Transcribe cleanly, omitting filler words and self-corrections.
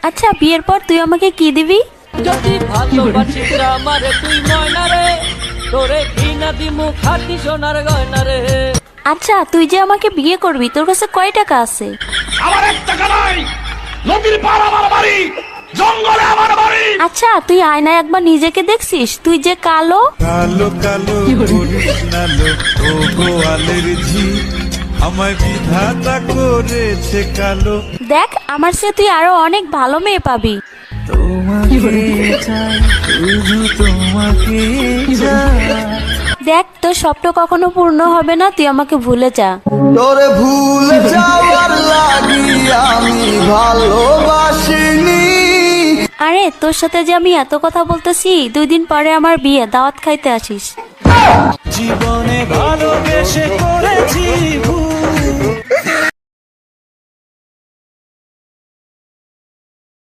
আচ্ছা বিয়ের পর তুই আমাকে কি দিবি? যদি ভালোবাসিস আমারে তুই ময়না রে, তোরে কিনা দিমু খাঁটি সোনার গয়না রে। আচ্ছা তুই যে আমাকে বিয়ে করবি তোর কাছে কয় টাকা আছে? আমার 1 টাকা নাই, নদীর পার আমার বাড়ি, জঙ্গলে আমার বাড়ি। আচ্ছা তুই আয়নায় একবার নিজেকে দেখছিস? তুই যে কালো। কালো কালো করিস না লো, ও গোয়ালের ঝি, আমায় বিধাতা করেছে কালো। দেখ আমার চেয়ে তুই আরো অনেক ভালো মেয়ে পাবি। তোমাকে চাই, শুধু তোমাকে চাই। দেখ তোর স্বপ্ন কখনো পূর্ণ হবে না, তুই আমাকে ভুলে যা। তোরে ভুলে যাওয়ার লাগি আমি ভালোবাসিনি। আরে তোর সাথে যে আমি এত কথা বলতেছি, 2 দিন পরে আমার বিয়ে, দাওয়াত খাইতে আসিস। জীবনে ভালোবেসে করেছি ভুল।